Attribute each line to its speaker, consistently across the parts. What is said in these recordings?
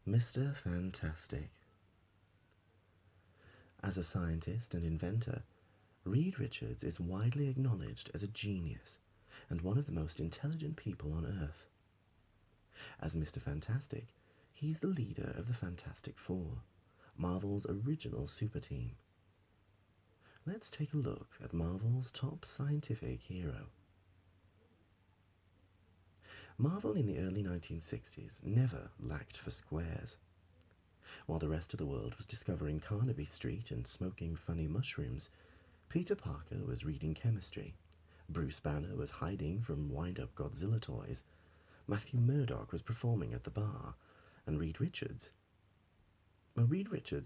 Speaker 1: Mr. Fantastic. As a scientist and inventor, Reed Richards is widely acknowledged as a genius and one of the most intelligent people on Earth. As Mr. Fantastic, he's the leader of the Fantastic Four, Marvel's original super team. Let's take a look at Marvel's top scientific hero. Marvel in the early 1960s never lacked for squares. While the rest of the world was discovering Carnaby Street and smoking funny mushrooms, Peter Parker was reading chemistry, Bruce Banner was hiding from wind-up Godzilla toys, Matthew Murdock was performing at the bar, and Reed Richards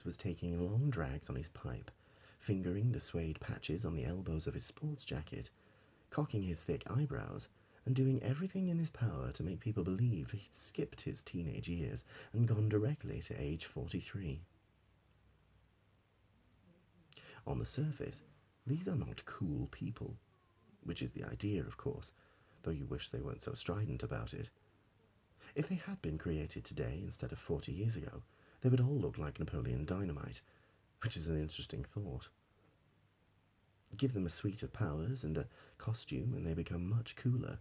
Speaker 1: was taking long drags on his pipe, fingering the suede patches on the elbows of his sports jacket, cocking his thick eyebrows, and doing everything in his power to make people believe he'd skipped his teenage years and gone directly to age 43. On the surface, these are not cool people, which is the idea, of course, though you wish they weren't so strident about it. If they had been created today instead of 40 years ago, they would all look like Napoleon Dynamite, which is an interesting thought. Give them a suite of powers and a costume and they become much cooler,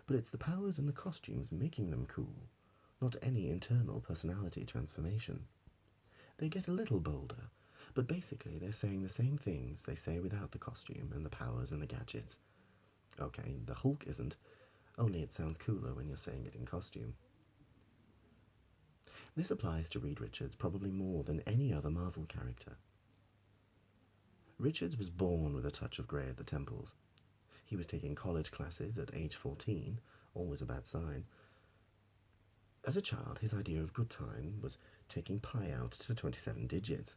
Speaker 1: but it's the powers and the costumes making them cool, not any internal personality transformation. They get a little bolder, but basically they're saying the same things they say without the costume and the powers and the gadgets. Okay, the Hulk isn't, only it sounds cooler when you're saying it in costume. This applies to Reed Richards probably more than any other Marvel character. Richards was born with a touch of grey at the temples. He was taking college classes at age 14, always a bad sign. As a child, his idea of good time was taking pi out to 27 digits.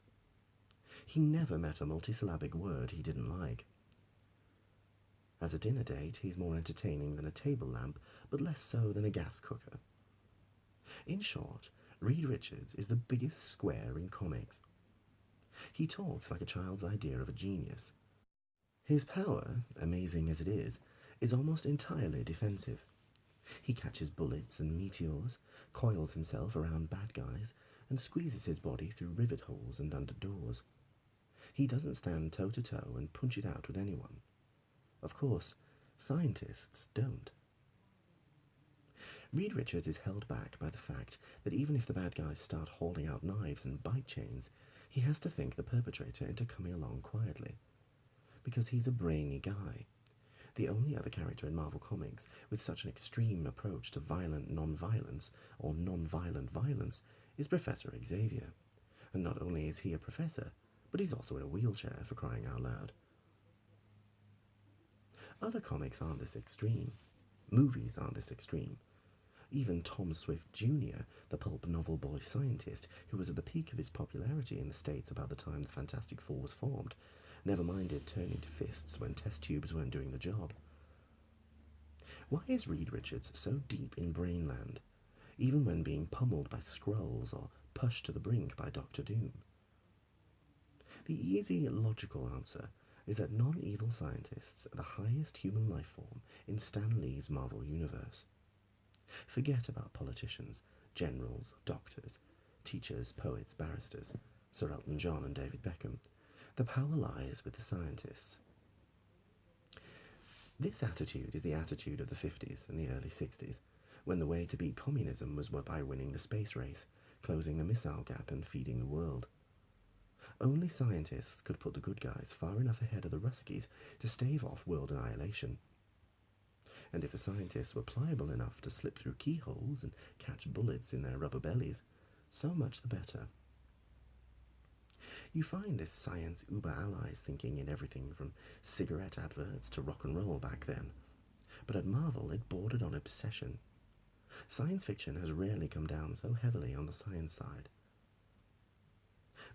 Speaker 1: He never met a multisyllabic word he didn't like. As a dinner date, he's more entertaining than a table lamp, but less so than a gas cooker. In short, Reed Richards is the biggest square in comics. He talks like a child's idea of a genius. His power, amazing as it is almost entirely defensive. He catches bullets and meteors, coils himself around bad guys, and squeezes his body through rivet holes and under doors. He doesn't stand toe-to-toe and punch it out with anyone. Of course, scientists don't. Reed Richards is held back by the fact that even if the bad guys start hauling out knives and bike chains, he has to think the perpetrator into coming along quietly. Because he's a brainy guy. The only other character in Marvel Comics with such an extreme approach to violent non-violence, or non-violent violence, is Professor Xavier. And not only is he a professor, but he's also in a wheelchair, for crying out loud. Other comics aren't this extreme. Movies aren't this extreme. Even Tom Swift Jr., the pulp novel boy scientist who was at the peak of his popularity in the States about the time the Fantastic Four was formed, never minded turning to fists when test tubes weren't doing the job. Why is Reed Richards so deep in Brainland, even when being pummeled by Skrulls or pushed to the brink by Doctor Doom? The easy, logical answer is that non-evil scientists are the highest human life form in Stan Lee's Marvel Universe. Forget about politicians, generals, doctors, teachers, poets, barristers, Sir Elton John and David Beckham. The power lies with the scientists. This attitude is the attitude of the 50s and the early 60s, when the way to beat communism was by winning the space race, closing the missile gap and feeding the world. Only scientists could put the good guys far enough ahead of the Ruskies to stave off world annihilation. And if the scientists were pliable enough to slip through keyholes and catch bullets in their rubber bellies, so much the better. You find this science uber allies thinking in everything from cigarette adverts to rock and roll back then. But at Marvel it bordered on obsession. Science fiction has rarely come down so heavily on the science side.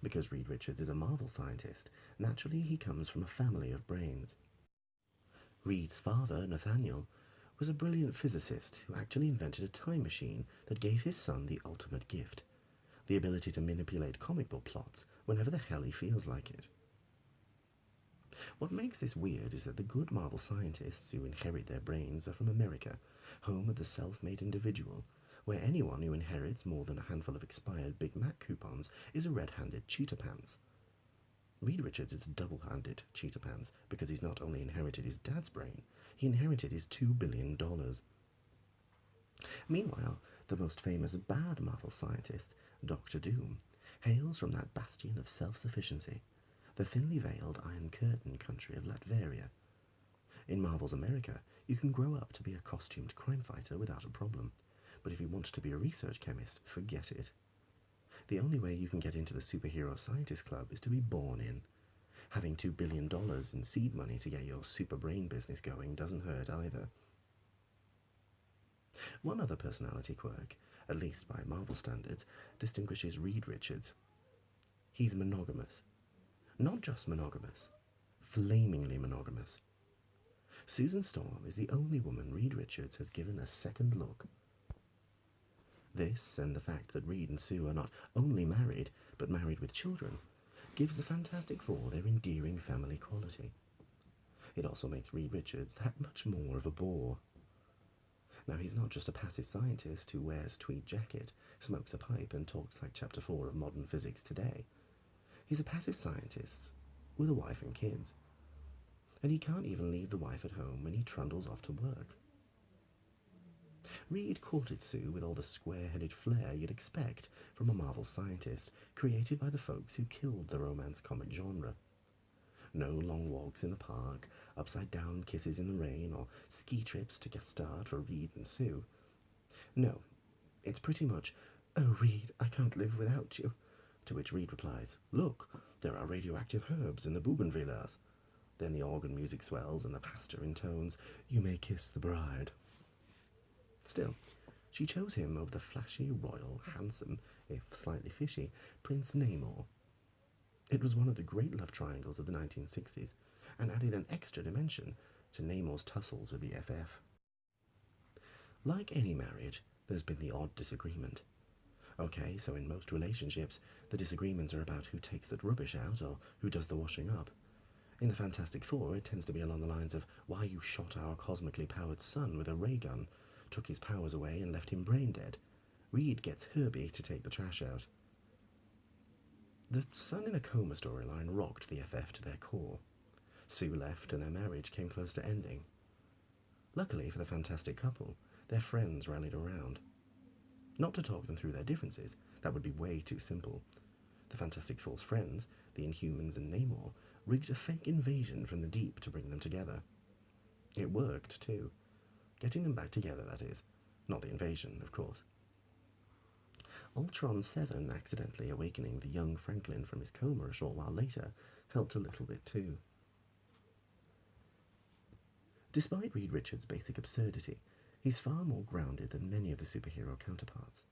Speaker 1: Because Reed Richards is a Marvel scientist, naturally he comes from a family of brains. Reed's father, Nathaniel, was a brilliant physicist who actually invented a time machine that gave his son the ultimate gift, the ability to manipulate comic book plots whenever the hell he feels like it. What makes this weird is that the good Marvel scientists who inherit their brains are from America, home of the self-made individual, where anyone who inherits more than a handful of expired Big Mac coupons is a red-handed cheetah pants. Reed Richards is a double-handed cheetah pants because he's not only inherited his dad's brain, he inherited his $2 billion. Meanwhile, the most famous bad Marvel scientist, Doctor Doom, hails from that bastion of self-sufficiency, the thinly veiled Iron Curtain country of Latveria. In Marvel's America, you can grow up to be a costumed crime fighter without a problem, but if you want to be a research chemist, forget it. The only way you can get into the Superhero Scientist Club is to be born in. Having $2 billion in seed money to get your super brain business going doesn't hurt either. One other personality quirk, at least by Marvel standards, distinguishes Reed Richards. He's monogamous. Not just monogamous, flamingly monogamous. Susan Storm is the only woman Reed Richards has given a second look. This, and the fact that Reed and Sue are not only married, but married with children, gives the Fantastic Four their endearing family quality. It also makes Reed Richards that much more of a bore. Now, he's not just a passive scientist who wears tweed jacket, smokes a pipe, and talks like Chapter 4 of Modern Physics Today. He's a passive scientist with a wife and kids. And he can't even leave the wife at home when he trundles off to work. Reed courted Sue with all the square-headed flair you'd expect from a Marvel scientist created by the folks who killed the romance comic genre. No long walks in the park, upside-down kisses in the rain, or ski trips to guest start for Reed and Sue. No, it's pretty much, "Oh, Reed, I can't live without you," to which Reed replies, "Look, there are radioactive herbs in the bougainvilleas." Then the organ music swells and the pastor intones, "You may kiss the bride." Still, she chose him over the flashy, royal, handsome, if slightly fishy, Prince Namor. It was one of the great love triangles of the 1960s, and added an extra dimension to Namor's tussles with the FF. Like any marriage, there's been the odd disagreement. Okay, so in most relationships, the disagreements are about who takes the rubbish out or who does the washing up. In the Fantastic Four, it tends to be along the lines of why you shot our cosmically powered son with a ray gun, took his powers away and left him brain dead. Reed gets Herbie to take the trash out. The son in a coma storyline rocked the FF to their core. Sue left and their marriage came close to ending. Luckily for the fantastic couple, their friends rallied around. Not to talk them through their differences, that would be way too simple. The Fantastic Four's friends, the Inhumans and Namor, rigged a fake invasion from the deep to bring them together. It worked, too. Getting them back together, that is. Not the invasion, of course. Ultron 7 accidentally awakening the young Franklin from his coma a short while later helped a little bit, too. Despite Reed Richards' basic absurdity, he's far more grounded than many of the superhero counterparts.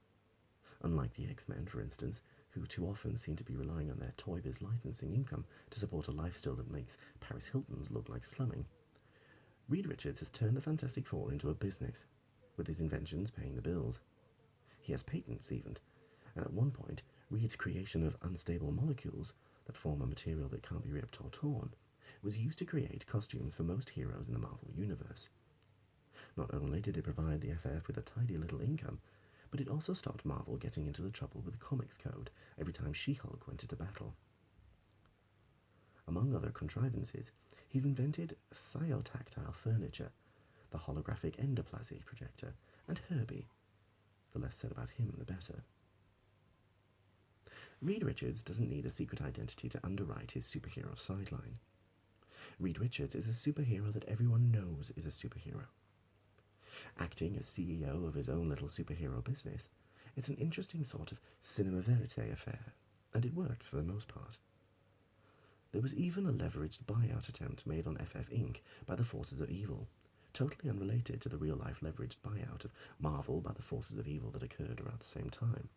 Speaker 1: Unlike the X-Men, for instance, who too often seem to be relying on their Toy Biz licensing income to support a lifestyle that makes Paris Hilton's look like slumming, Reed Richards has turned the Fantastic Four into a business, with his inventions paying the bills. He has patents, even, and at one point, Reed's creation of unstable molecules that form a material that can't be ripped or torn was used to create costumes for most heroes in the Marvel Universe. Not only did it provide the FF with a tidy little income, but it also stopped Marvel getting into the trouble with the Comics Code every time She-Hulk went into battle. Among other contrivances, he's invented cyotactile furniture, the holographic endoplasy projector, and Herbie. The less said about him, the better. Reed Richards doesn't need a secret identity to underwrite his superhero sideline. Reed Richards is a superhero that everyone knows is a superhero. Acting as CEO of his own little superhero business, it's an interesting sort of cinema verite affair, and it works for the most part. There was even a leveraged buyout attempt made on FF Inc. by the Forces of Evil, totally unrelated to the real-life leveraged buyout of Marvel by the Forces of Evil that occurred around the same time.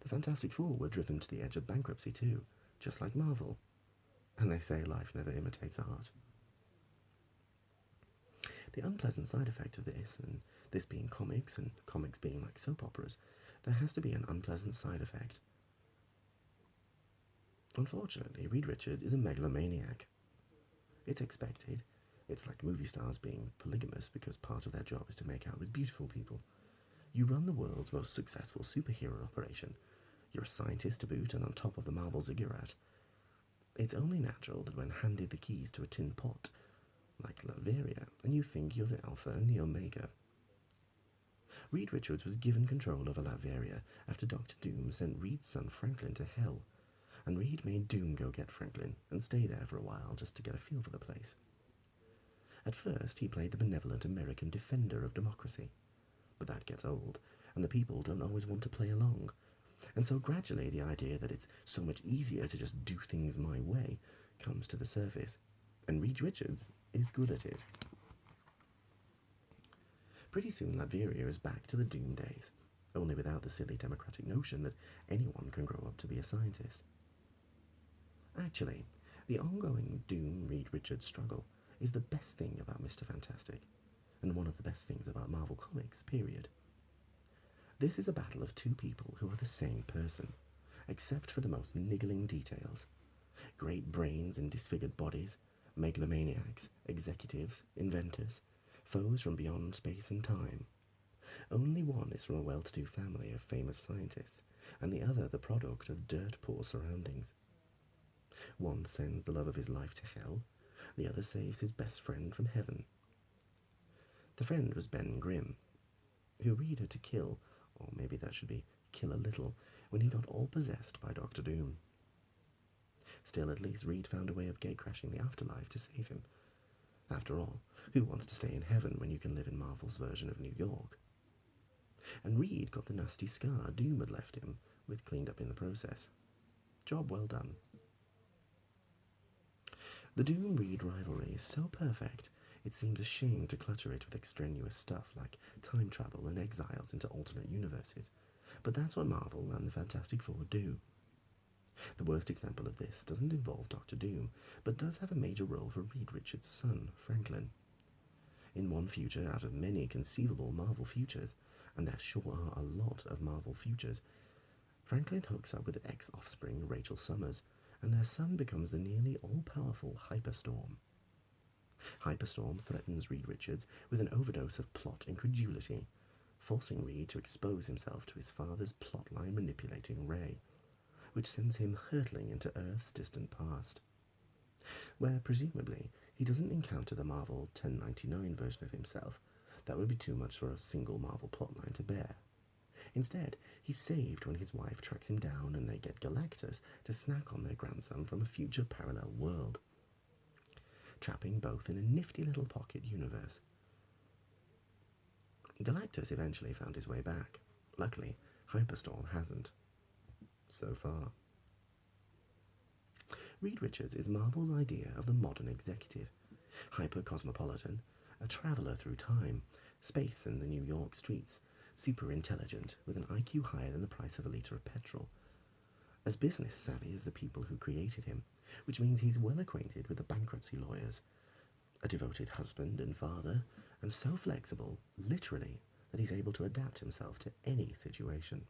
Speaker 1: The Fantastic Four were driven to the edge of bankruptcy too, just like Marvel. And they say life never imitates art. The unpleasant side effect of this, and this being comics, and comics being like soap operas, there has to be an unpleasant side effect. Unfortunately, Reed Richards is a megalomaniac. It's expected. It's like movie stars being polygamous because part of their job is to make out with beautiful people. You run the world's most successful superhero operation. You're a scientist to boot and on top of the Marvel ziggurat. It's only natural that when handed the keys to a tin pot, like Latveria, and you think you're the Alpha and the Omega. Reed Richards was given control over Latveria after Dr. Doom sent Reed's son Franklin to hell, and Reed made Doom go get Franklin and stay there for a while just to get a feel for the place. At first, he played the benevolent American defender of democracy, but that gets old, and the people don't always want to play along, and so gradually the idea that it's so much easier to just do things my way comes to the surface, and Reed Richards is good at it. Pretty soon Latveria is back to the Doom days, only without the silly democratic notion that anyone can grow up to be a scientist. Actually, the ongoing Doom-Reed Richards struggle is the best thing about Mr. Fantastic, and one of the best things about Marvel Comics, period. This is a battle of two people who are the same person, except for the most niggling details. Great brains and disfigured bodies, megalomaniacs, executives, inventors, foes from beyond space and time. Only one is from a well-to-do family of famous scientists, and the other the product of dirt-poor surroundings. One sends the love of his life to hell, the other saves his best friend from heaven. The friend was Ben Grimm, who Reed had to kill, or maybe that should be kill a little, when he got all possessed by Dr. Doom. Still, at least Reed found a way of gate-crashing the afterlife to save him. After all, who wants to stay in heaven when you can live in Marvel's version of New York? And Reed got the nasty scar Doom had left him, with cleaned up in the process. Job well done. The Doom-Reed rivalry is so perfect, it seems a shame to clutter it with extraneous stuff like time travel and exiles into alternate universes, but that's what Marvel and the Fantastic Four do. The worst example of this doesn't involve Dr. Doom, but does have a major role for Reed Richards' son, Franklin. In one future out of many conceivable Marvel futures, and there sure are a lot of Marvel futures, Franklin hooks up with ex-offspring Rachel Summers, and their son becomes the nearly all-powerful Hyperstorm. Hyperstorm threatens Reed Richards with an overdose of plot incredulity, forcing Reed to expose himself to his father's plotline manipulating Ray, which sends him hurtling into Earth's distant past, where, presumably, he doesn't encounter the Marvel 1099 version of himself. That would be too much for a single Marvel plotline to bear. Instead, he's saved when his wife tracks him down and they get Galactus to snack on their grandson from a future parallel world, trapping both in a nifty little pocket universe. Galactus eventually found his way back. Luckily, Hyperstorm hasn't. So far. Reed Richards is Marvel's idea of the modern executive. Hyper-cosmopolitan, a traveller through time, space and the New York streets, super intelligent, with an IQ higher than the price of a litre of petrol. As business savvy as the people who created him, which means he's well acquainted with the bankruptcy lawyers. A devoted husband and father, and so flexible, literally, that he's able to adapt himself to any situation.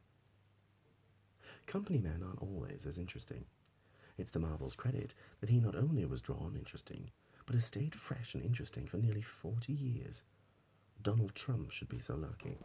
Speaker 1: Company men aren't always as interesting. It's to Marvel's credit that he not only was drawn interesting, but has stayed fresh and interesting for nearly 40 years. Donald Trump should be so lucky.